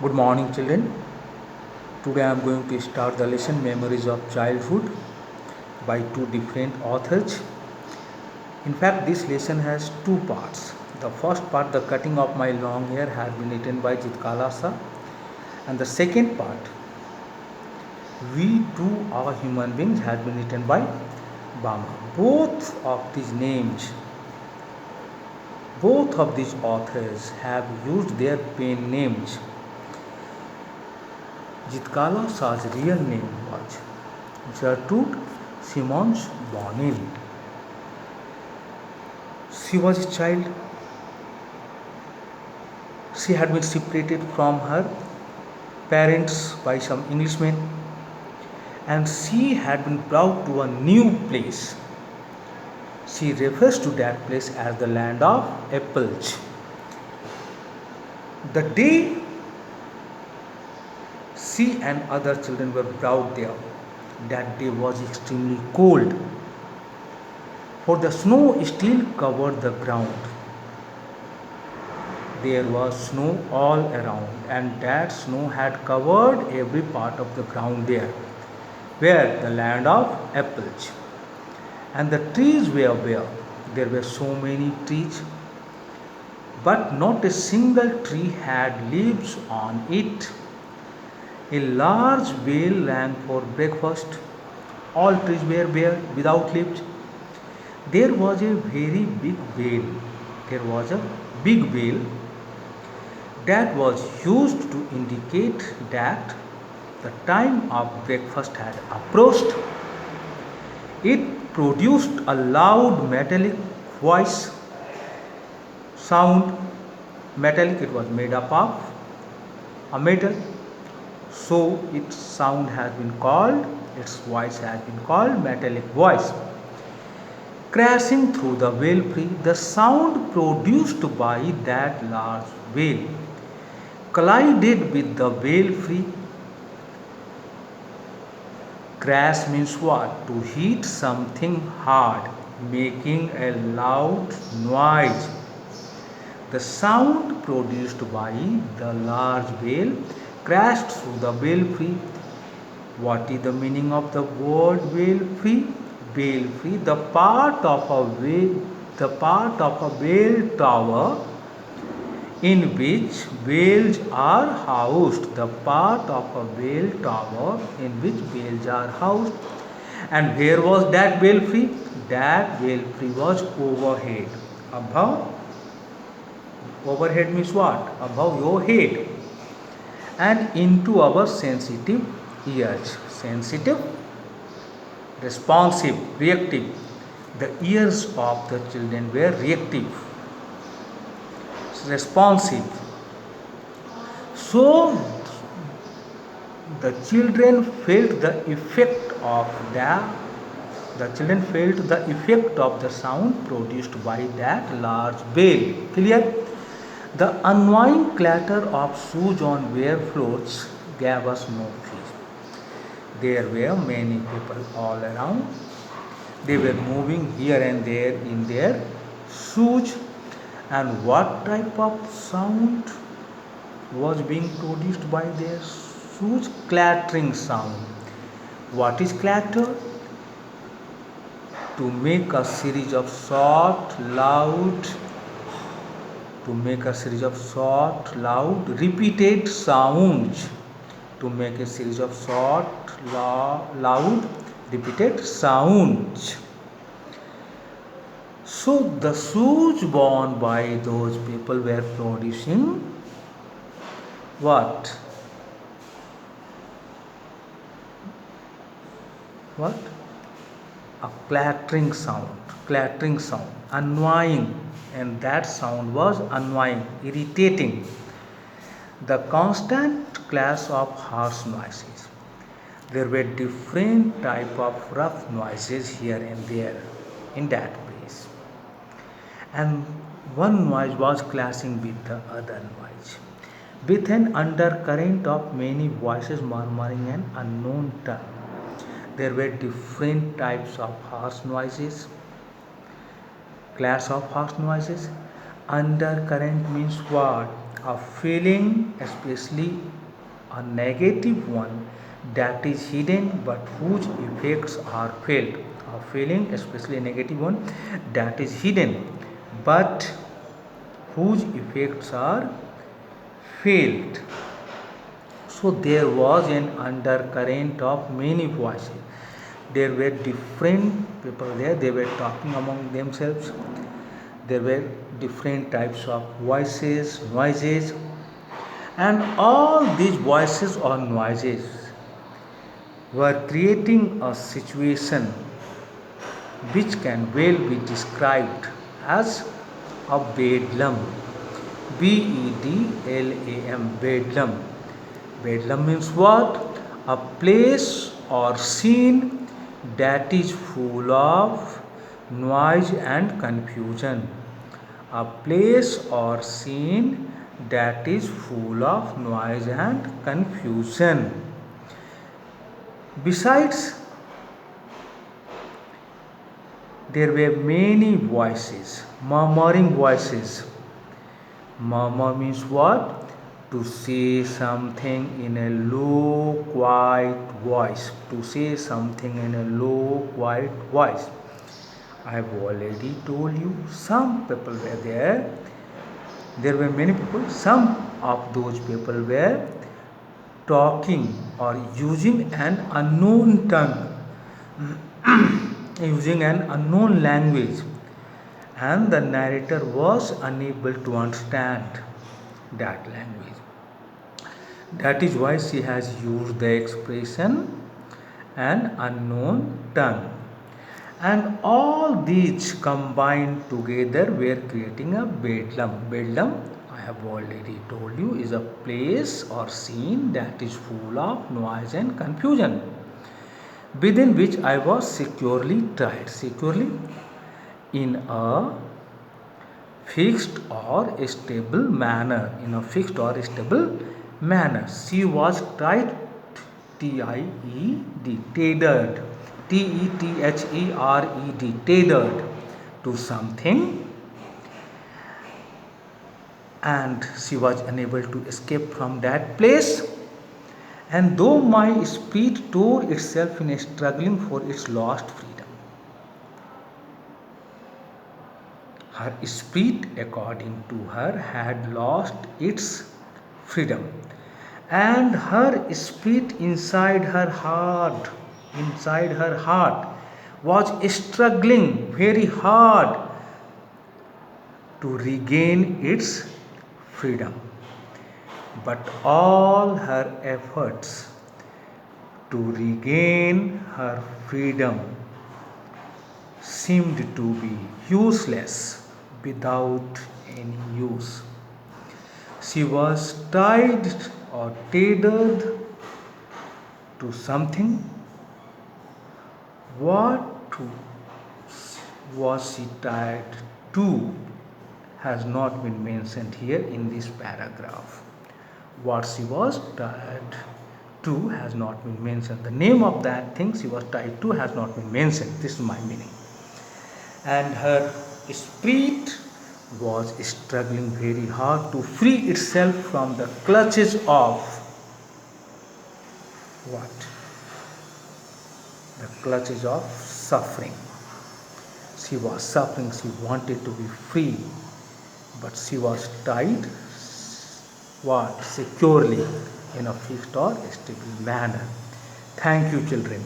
Good morning, children. Today I am going to start the lesson Memories of Childhood by two different authors. In fact, this lesson has two parts. The first part, the cutting of my long hair, has been written by Jitkala Sa, and the second part, We Too Are Human Beings, has been written by Bama. Both of these authors have used their pen names. Jitkala Sa's real name was Gertrude Simmons Bonnell. She was a child. She had been separated from her parents by some Englishmen, and she had been brought to a new place. She refers to that place as the land of apples. The day she and other children were brought there, that day was extremely cold, for the snow still covered the ground. There was snow all around, and that snow had covered every part of the ground there, where the land of apples. And the trees were bare. There were so many trees, but not a single tree had leaves on it. A large bell rang for breakfast. All trees were bare without leaves. There was a very big bell. There was a big bell that was used to indicate that the time of breakfast had approached. It produced a loud metallic voice sound. Metallic, it was made up of a metal, so its sound has been called, its voice has been called metallic voice. Crashing through the belfry, the sound produced by that large bell collided with the belfry. Crash means what? To hit something hard, making a loud noise. The sound produced by the large bell crashed through the belfry. What is the meaning of the word belfry? Belfry, the part of a bell tower in which bells are housed. The part of a bell tower in which bells are housed. And where was that belfry? That belfry was overhead. Above. Overhead means what? Above your head. And into our sensitive ears. Sensitive, responsive, reactive. The ears of the children were reactive, responsive. So the children felt the effect of the sound produced by that large bell. Clear? The annoying clatter of shoes on bare floors gave us no peace. There were many people all around. They were moving here and there in their shoes. And what type of sound was being produced by their shoes? Clattering sound. What is clatter? To make a series of short, loud, repeated sounds. To make a series of short, loud, repeated sounds. So the shoes worn by those people were producing what? What? A clattering sound, annoying, and that sound was annoying, irritating. The constant clash of harsh noises. There were different type of rough noises here and there in that place, and one noise was clashing with the other noise, with an undercurrent of many voices murmuring an unknown tone. There were different types of harsh noises, class of harsh noises. Undercurrent means what? a feeling, especially a negative one, that is hidden but whose effects are felt. A feeling, especially a negative one, that is hidden but whose effects are felt. So there was an undercurrent of many voices. There were different people there, they were talking among themselves. There were different types of voices, noises, and all these voices or noises were creating a situation which can well be described as a bedlam. Bedlam, bedlam. Bedlam means what? A place or scene that is full of noise and confusion. A place or scene that is full of noise and confusion. Besides, there were many voices, murmuring voices. Murmur means what? To say something in a low, quiet voice. To say something in a low, quiet voice. I have already told you some people were there. There were many people. Some of those people were talking or using an unknown tongue, using an unknown language, and the narrator was unable to understand that language. That is why she has used the expression an unknown tongue. And all these combined together were creating a bedlam. Bedlam, I have already told you, is a place or scene that is full of noise and confusion, within which I was securely tied. Securely in a fixed or stable manner. In a fixed or stable manner. She was tied, T-I-E-D, tethered, T-E-T-H-E-R-E-D, tethered to something, and she was unable to escape from that place. And though my spirit tore itself in struggling for its lost freedom, her spirit, according to her, had lost its freedom, and her spirit inside her heart was struggling very hard to regain its freedom. But all her efforts to regain her freedom seemed to be useless, without any use. She was tied or tethered to something. What was she tied to has not been mentioned here in this paragraph. What she was tied to has not been mentioned. The name of that thing she was tied to has not been mentioned. This is my meaning. And her spirit was struggling very hard to free itself from the clutches of what? The clutches of suffering. She was suffering, she wanted to be free, but she was tied what? Securely in a fixed or stable manner. Thank you, children.